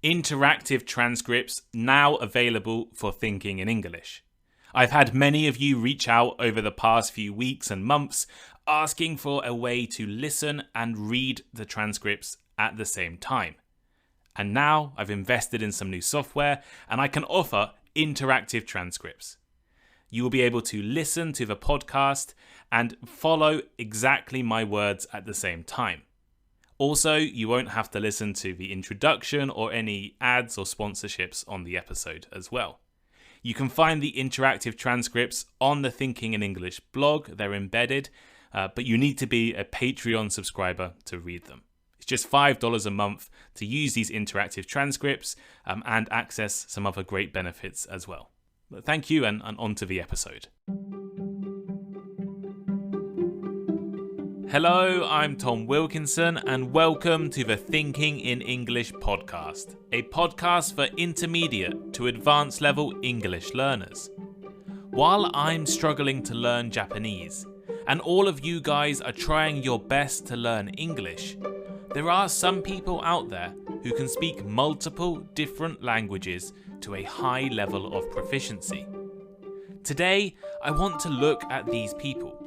interactive transcripts now available for thinking in English. I've had many of you reach out over the past few weeks and months asking for a way to listen and read the transcripts at the same time. And now I've invested in some new software and I can offer interactive transcripts. You will be able to listen to the podcast and follow exactly my words at the same time. Also, you won't have to listen to the introduction or any ads or sponsorships on the episode as well. You can find the interactive transcripts on the Thinking in English blog. They're embedded, but you need to be a Patreon subscriber to read them. It's just $5 a month to use these interactive transcripts and access some other great benefits as well. But thank you, and on to the episode. Hello, I'm Tom Wilkinson, and welcome to the Thinking in English podcast, a podcast for intermediate to advanced level English learners. While I'm struggling to learn Japanese, and all of you guys are trying your best to learn English, there are some people out there who can speak multiple different languages to a high level of proficiency. Today, I want to look at these people,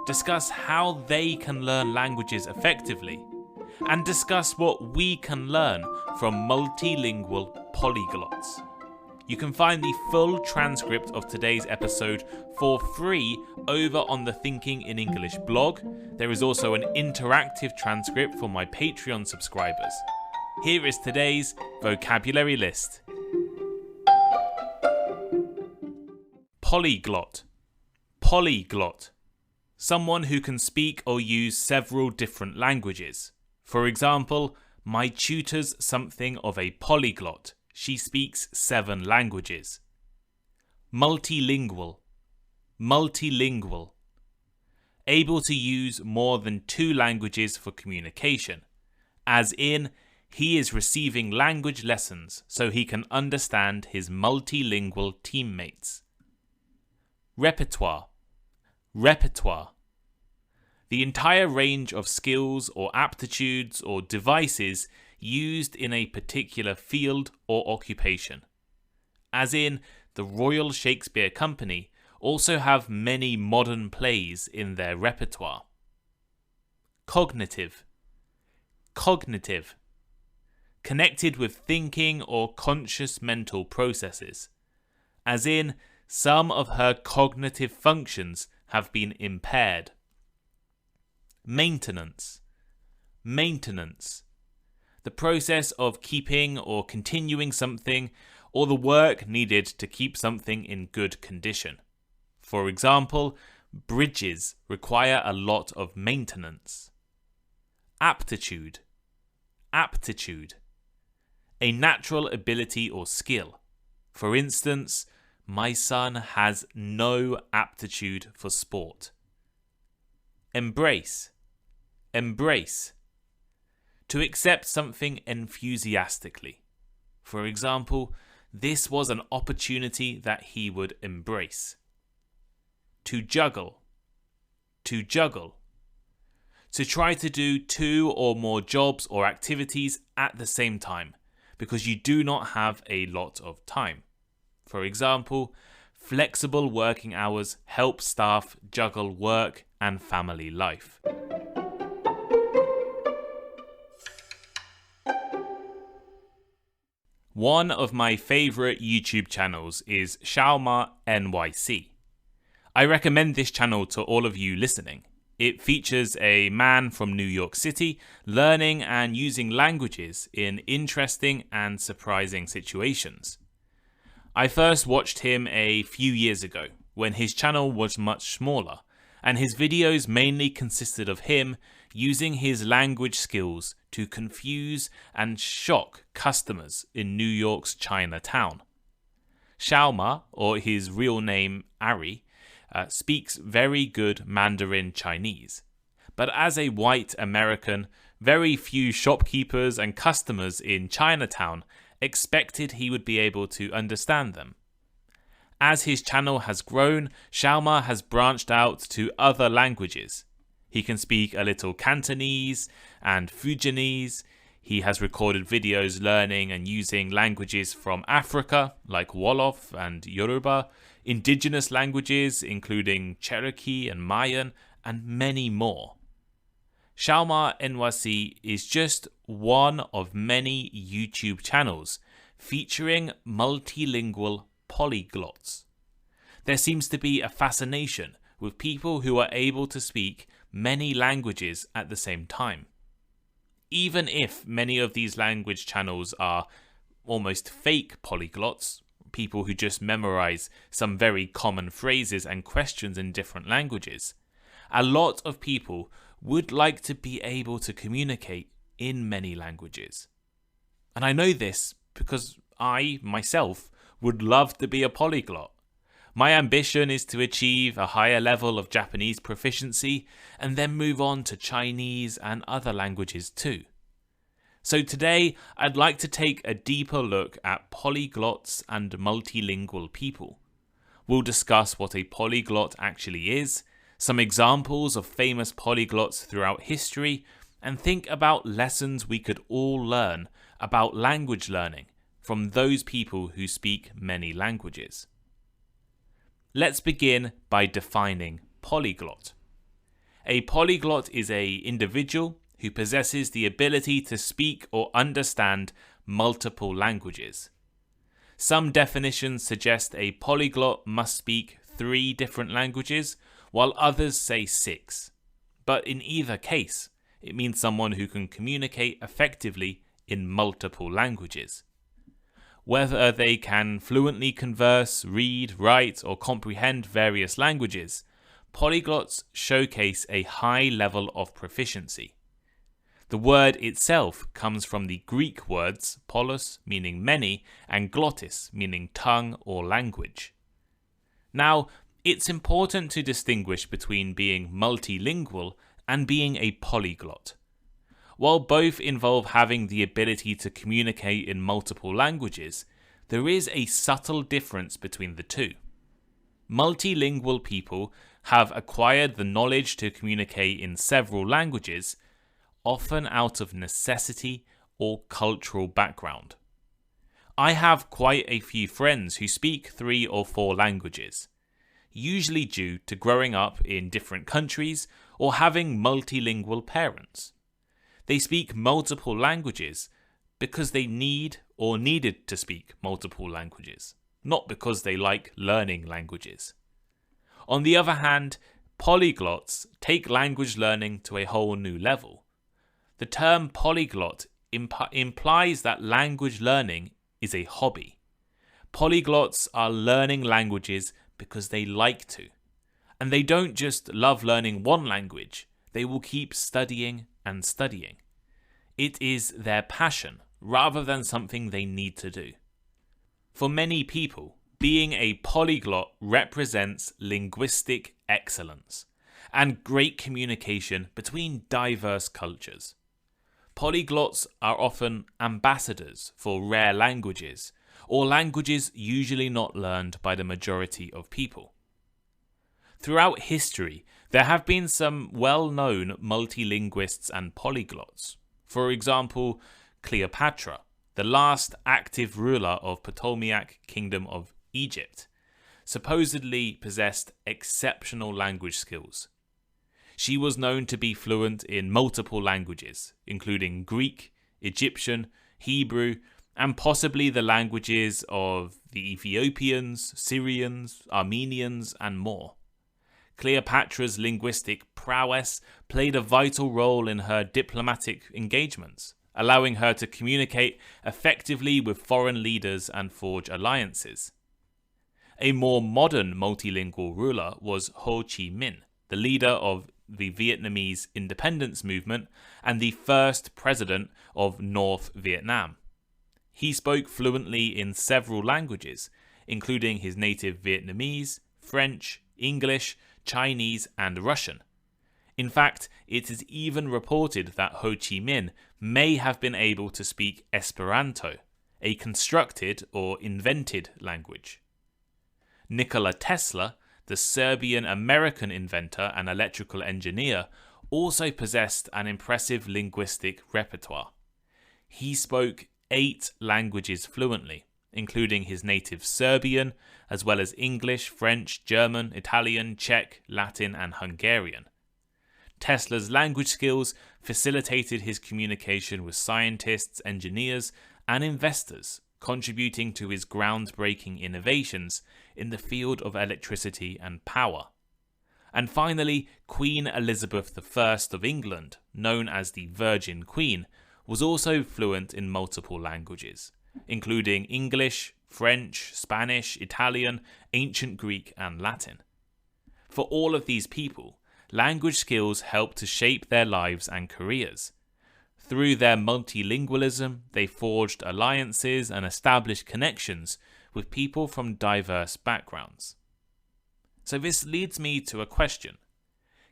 discuss how they can learn languages effectively, and discuss what we can learn from multilingual polyglots. You can find the full transcript of today's episode for free over on the Thinking in English blog. There is also an interactive transcript for my Patreon subscribers. Here is today's vocabulary list. Polyglot. Polyglot. Someone who can speak or use several different languages. For example, my tutor's something of a polyglot. She speaks 7 languages. Multilingual. Multilingual. Able to use more than 2 languages for communication. As in, he is receiving language lessons so he can understand his multilingual teammates. Repertoire. Repertoire. The entire range of skills or aptitudes or devices used in a particular field or occupation. As in, the Royal Shakespeare Company also have many modern plays in their repertoire. Cognitive. Cognitive. Connected with thinking or conscious mental processes. As in, some of her cognitive functions have been impaired. Maintenance. Maintenance. The process of keeping or continuing something, or the work needed to keep something in good condition. For example, bridges require a lot of maintenance. Aptitude. Aptitude. A natural ability or skill. For instance, my son has no aptitude for sport. Embrace. Embrace. To accept something enthusiastically. For example, this was an opportunity that he would embrace. To juggle. To juggle. To try to do 2 or more jobs or activities at the same time, because you do not have a lot of time. For example, flexible working hours help staff juggle work and family life. One of my favourite YouTube channels is Shiah NYC. I recommend this channel to all of you listening. It features a man from New York City learning and using languages in interesting and surprising situations. I first watched him a few years ago when his channel was much smaller, and his videos mainly consisted of him using his language skills to confuse and shock customers in New York's Chinatown. Shiah, or his real name Ari, speaks very good Mandarin Chinese, but as a white American, very few shopkeepers and customers in Chinatown expected he would be able to understand them. As his channel has grown, Shiah has branched out to other languages. He can speak a little Cantonese and Fujianese. He has recorded videos learning and using languages from Africa, like Wolof and Yoruba, indigenous languages including Cherokee and Mayan, and many more. Shiah NYC is just one of many YouTube channels featuring multilingual polyglots. There seems to be a fascination with people who are able to speak many languages at the same time. Even if many of these language channels are almost fake polyglots, people who just memorize some very common phrases and questions in different languages, a lot of people would like to be able to communicate in many languages. And I know this because I, myself, would love to be a polyglot. My ambition is to achieve a higher level of Japanese proficiency and then move on to Chinese and other languages too. So today, I'd like to take a deeper look at polyglots and multilingual people. We'll discuss what a polyglot actually is, some examples of famous polyglots throughout history, and think about lessons we could all learn about language learning from those people who speak many languages. Let's begin by defining polyglot. A polyglot is an individual who possesses the ability to speak or understand multiple languages. Some definitions suggest a polyglot must speak 3 different languages, while others say 6. But in either case, it means someone who can communicate effectively in multiple languages. Whether they can fluently converse, read, write, or comprehend various languages, polyglots showcase a high level of proficiency. The word itself comes from the Greek words polos, meaning many, and glottis, meaning tongue or language. Now, it's important to distinguish between being multilingual and being a polyglot. While both involve having the ability to communicate in multiple languages, there is a subtle difference between the two. Multilingual people have acquired the knowledge to communicate in several languages, often out of necessity or cultural background. I have quite a few friends who speak 3 or 4 languages, usually due to growing up in different countries or having multilingual parents. They speak multiple languages because they need or needed to speak multiple languages, not because they like learning languages. On the other hand, polyglots take language learning to a whole new level. The term polyglot implies that language learning is a hobby. Polyglots are learning languages because they like to. And they don't just love learning one language, they will keep studying and studying. It is their passion rather than something they need to do. For many people, being a polyglot represents linguistic excellence and great communication between diverse cultures. Polyglots are often ambassadors for rare languages, or languages usually not learned by the majority of people. Throughout history, there have been some well-known multilinguists and polyglots. For example, Cleopatra, the last active ruler of Ptolemaic Kingdom of Egypt, supposedly possessed exceptional language skills. She was known to be fluent in multiple languages, including Greek, Egyptian, Hebrew, and possibly the languages of the Ethiopians, Syrians, Armenians, and more. Cleopatra's linguistic prowess played a vital role in her diplomatic engagements, allowing her to communicate effectively with foreign leaders and forge alliances. A more modern multilingual ruler was Ho Chi Minh, the leader of the Vietnamese independence movement and the first president of North Vietnam. He spoke fluently in several languages, including his native Vietnamese, French, English, Chinese, and Russian. In fact, it is even reported that Ho Chi Minh may have been able to speak Esperanto, a constructed or invented language. Nikola Tesla, the Serbian-American inventor and electrical engineer, also possessed an impressive linguistic repertoire. he spoke 8 languages fluently, including his native Serbian, as well as English, French, German, Italian, Czech, Latin, and Hungarian. Tesla's language skills facilitated his communication with scientists, engineers, and investors, contributing to his groundbreaking innovations in the field of electricity and power. And finally, Queen Elizabeth I of England, known as the Virgin Queen, was also fluent in multiple languages, including English, French, Spanish, Italian, Ancient Greek, and Latin. For all of these people, language skills helped to shape their lives and careers. Through their multilingualism, they forged alliances and established connections with people from diverse backgrounds. So this leads me to a question.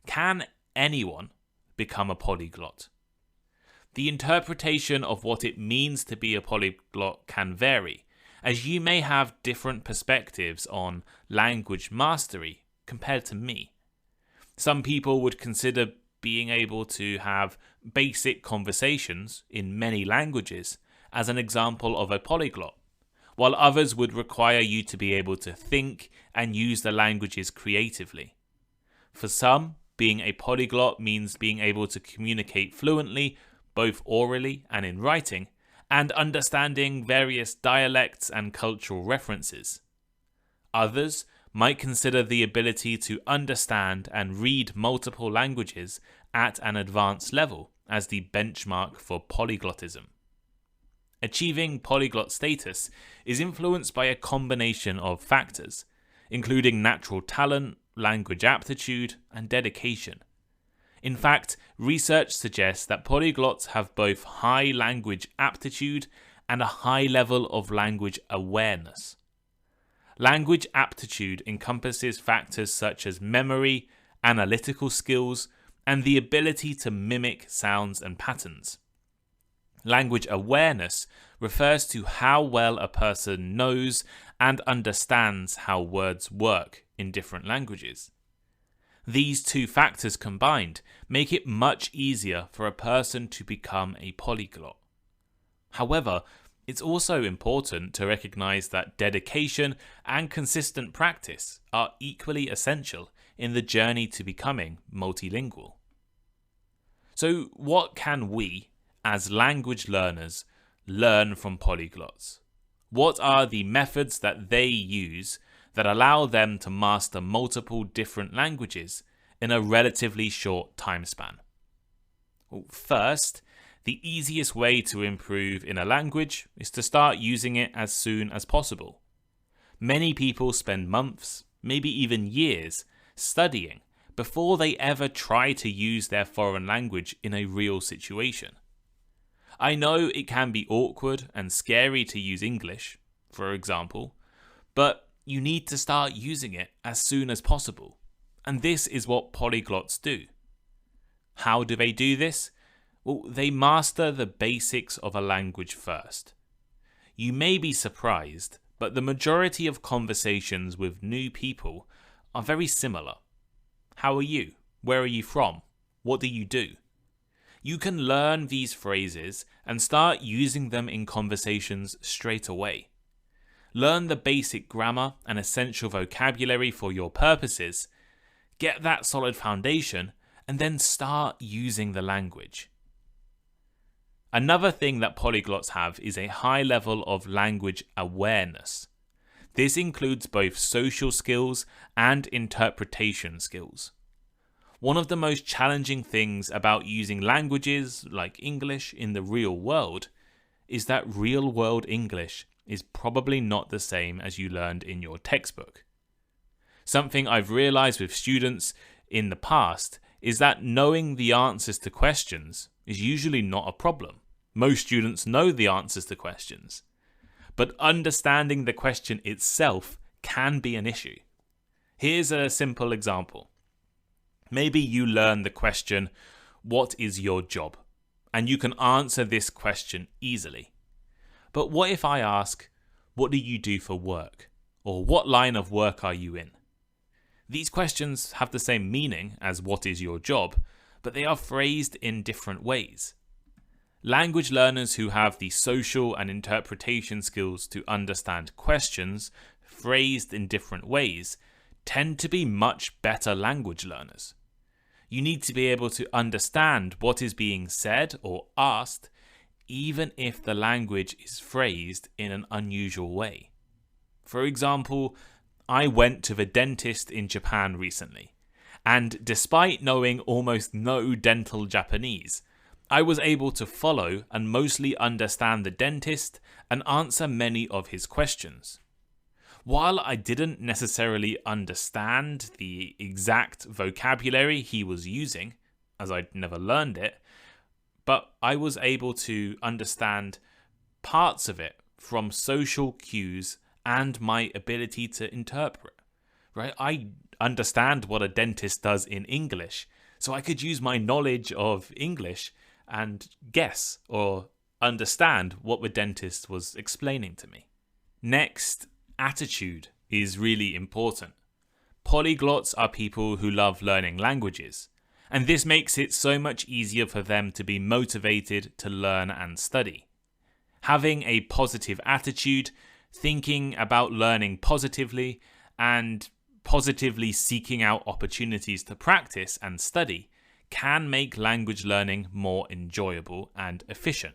Can anyone become a polyglot? The interpretation of what it means to be a polyglot can vary, as you may have different perspectives on language mastery compared to me. Some people would consider being able to have basic conversations in many languages as an example of a polyglot, while others would require you to be able to think and use the languages creatively. For some, being a polyglot means being able to communicate fluently, both orally and in writing, and understanding various dialects and cultural references. Others might consider the ability to understand and read multiple languages at an advanced level as the benchmark for polyglotism. Achieving polyglot status is influenced by a combination of factors, including natural talent, language aptitude, and dedication. In fact, research suggests that polyglots have both high language aptitude and a high level of language awareness. Language aptitude encompasses factors such as memory, analytical skills, and the ability to mimic sounds and patterns. Language awareness refers to how well a person knows and understands how words work in different languages. These two factors combined make it much easier for a person to become a polyglot. However, it's also important to recognize that dedication and consistent practice are equally essential in the journey to becoming multilingual. So, what can we, as language learners, learn from polyglots? What are the methods that they use that allow them to master multiple different languages in a relatively short time span? Well, first, the easiest way to improve in a language is to start using it as soon as possible. Many people spend months, maybe even years, studying before they ever try to use their foreign language in a real situation. I know it can be awkward and scary to use English, for example, but you need to start using it as soon as possible. And this is what polyglots do. How do they do this? Well, they master the basics of a language first. You may be surprised, but the majority of conversations with new people are very similar. How are you? Where are you from? What do you do? You can learn these phrases and start using them in conversations straight away. Learn the basic grammar and essential vocabulary for your purposes, get that solid foundation, and then start using the language. Another thing that polyglots have is a high level of language awareness. This includes both social skills and interpretation skills. One of the most challenging things about using languages like English in the real world is that real-world English is probably not the same as you learned in your textbook. Something I've realized with students in the past is that knowing the answers to questions is usually not a problem. Most students know the answers to questions, but understanding the question itself can be an issue. Here's a simple example. Maybe you learn the question, "What is your job?" And you can answer this question easily. But what if I ask, "What do you do for work?" Or "What line of work are you in?" These questions have the same meaning as "What is your job?" but they are phrased in different ways. Language learners who have the social and interpretation skills to understand questions phrased in different ways tend to be much better language learners. You need to be able to understand what is being said or asked, even if the language is phrased in an unusual way. For example, I went to the dentist in Japan recently, and despite knowing almost no dental Japanese, I was able to follow and mostly understand the dentist and answer many of his questions. While I didn't necessarily understand the exact vocabulary he was using, as I'd never learned it, but I was able to understand parts of it from social cues and my ability to interpret. Right? I understand what a dentist does in English, so I could use my knowledge of English and guess or understand what the dentist was explaining to me. Next, attitude is really important. Polyglots are people who love learning languages, and this makes it so much easier for them to be motivated to learn and study. Having a positive attitude, thinking about learning positively, and positively seeking out opportunities to practice and study can make language learning more enjoyable and efficient.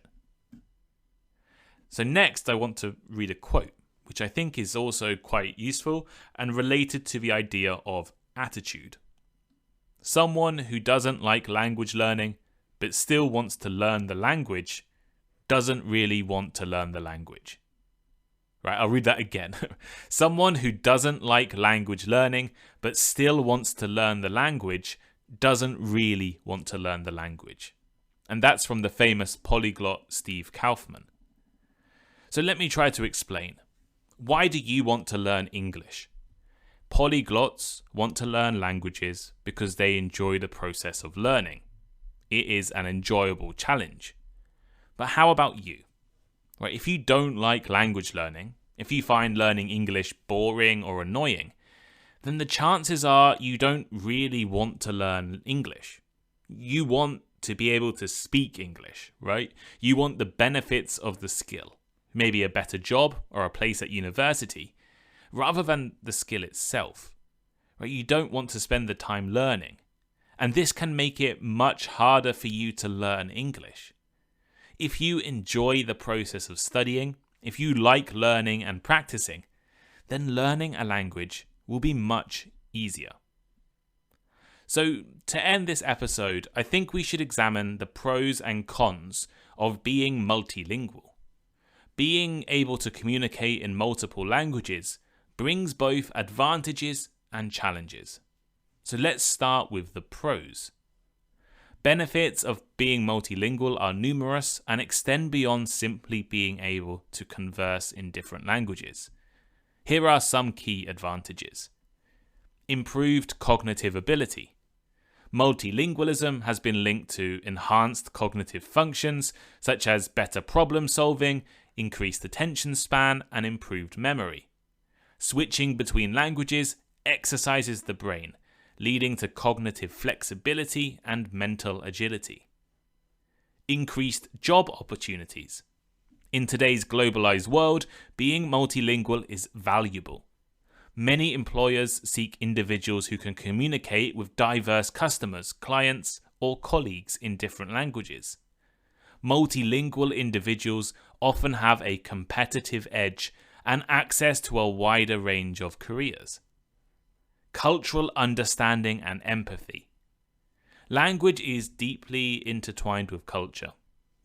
So next, I want to read a quote, which I think is also quite useful and related to the idea of attitude. Someone who doesn't like language learning, but still wants to learn the language, doesn't really want to learn the language. Right, I'll read that again. Someone who doesn't like language learning, but still wants to learn the language, doesn't really want to learn the language. And that's from the famous polyglot Steve Kaufman. So let me try to explain. Why do you want to learn English? Polyglots want to learn languages because they enjoy the process of learning. It is an enjoyable challenge. But how about you? Right, if you don't like language learning, if you find learning English boring or annoying, then the chances are you don't really want to learn English. You want to be able to speak English, right? You want the benefits of the skill, maybe a better job or a place at university, rather than the skill itself. Right? You don't want to spend the time learning, and this can make it much harder for you to learn English. If you enjoy the process of studying, if you like learning and practicing, then learning a language will be much easier. So, to end this episode, I think we should examine the pros and cons of being multilingual. Being able to communicate in multiple languages brings both advantages and challenges. So let's start with the pros. Benefits of being multilingual are numerous and extend beyond simply being able to converse in different languages. Here are some key advantages. Improved cognitive ability. Multilingualism has been linked to enhanced cognitive functions such as better problem solving, increased attention span, and improved memory. Switching between languages exercises the brain, leading to cognitive flexibility and mental agility. Increased job opportunities. In today's globalized world, being multilingual is valuable. Many employers seek individuals who can communicate with diverse customers, clients, or colleagues in different languages. Multilingual individuals often have a competitive edge and access to a wider range of careers. Cultural understanding and empathy. Language is deeply intertwined with culture.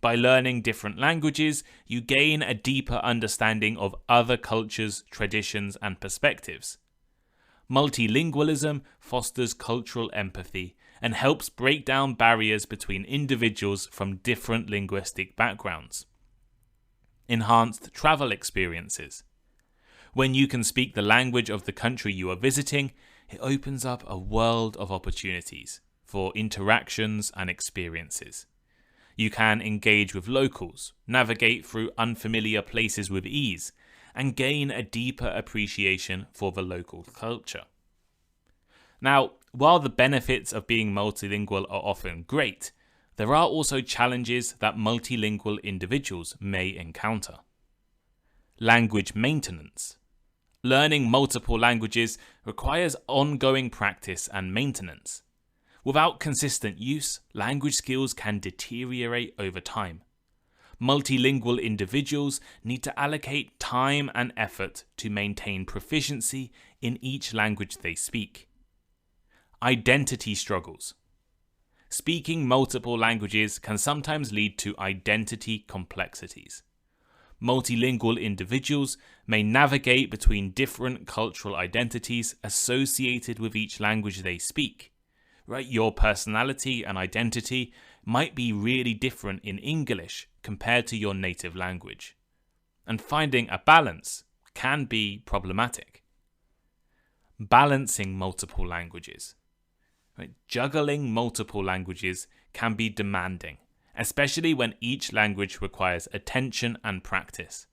By learning different languages, you gain a deeper understanding of other cultures, traditions, and perspectives. Multilingualism fosters cultural empathy and helps break down barriers between individuals from different linguistic backgrounds. Enhanced travel experiences. When you can speak the language of the country you are visiting, it opens up a world of opportunities for interactions and experiences. You can engage with locals, navigate through unfamiliar places with ease, and gain a deeper appreciation for the local culture. Now, while the benefits of being multilingual are often great, there are also challenges that multilingual individuals may encounter. Language maintenance. Learning multiple languages requires ongoing practice and maintenance. Without consistent use, language skills can deteriorate over time. Multilingual individuals need to allocate time and effort to maintain proficiency in each language they speak. Identity struggles. Speaking multiple languages can sometimes lead to identity complexities. Multilingual individuals may navigate between different cultural identities associated with each language they speak. Right? Your personality and identity might be really different in English compared to your native language. And finding a balance can be problematic. Balancing multiple languages. Right? Juggling multiple languages can be demanding, especially when each language requires attention and practice.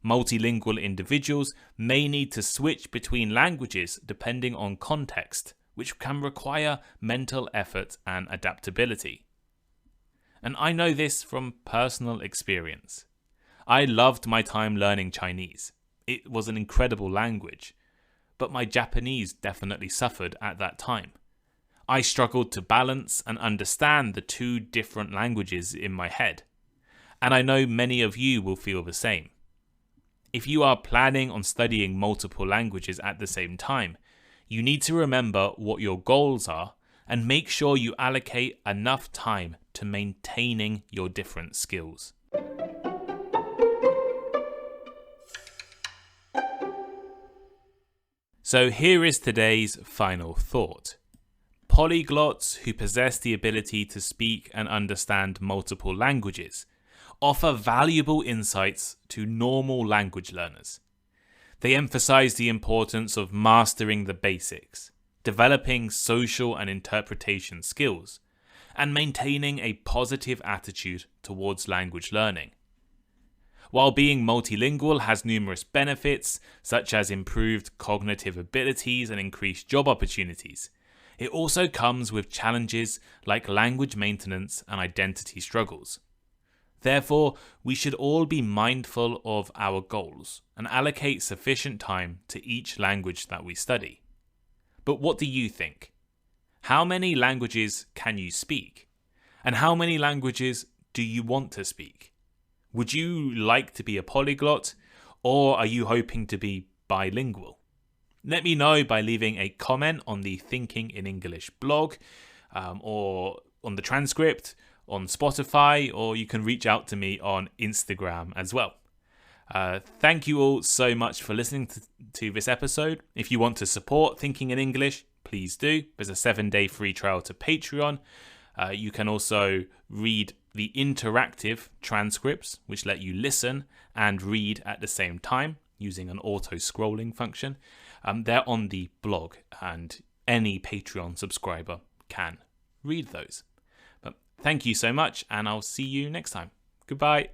Multilingual individuals may need to switch between languages depending on context, which can require mental effort and adaptability. And I know this from personal experience. I loved my time learning Chinese. It was an incredible language, but my Japanese definitely suffered at that time. I struggled to balance and understand the two different languages in my head, and I know many of you will feel the same. If you are planning on studying multiple languages at the same time, you need to remember what your goals are and make sure you allocate enough time to maintaining your different skills. So here is today's final thought. Polyglots who possess the ability to speak and understand multiple languages offer valuable insights to normal language learners. They emphasize the importance of mastering the basics, developing social and interpretation skills, and maintaining a positive attitude towards language learning. While being multilingual has numerous benefits, such as improved cognitive abilities and increased job opportunities, it also comes with challenges like language maintenance and identity struggles. Therefore, we should all be mindful of our goals and allocate sufficient time to each language that we study. But what do you think? How many languages can you speak? And how many languages do you want to speak? Would you like to be a polyglot, or are you hoping to be bilingual? Let me know by leaving a comment on the Thinking in English blog, or on the transcript, on Spotify, or you can reach out to me on Instagram as well. Thank you all so much for listening to this episode. If you want to support Thinking in English, please do. There's a 7-day free trial to Patreon. You can also read the interactive transcripts, which let you listen and read at the same time using an auto-scrolling function. They're on the blog, and any Patreon subscriber can read those. But thank you so much, and I'll see you next time. Goodbye.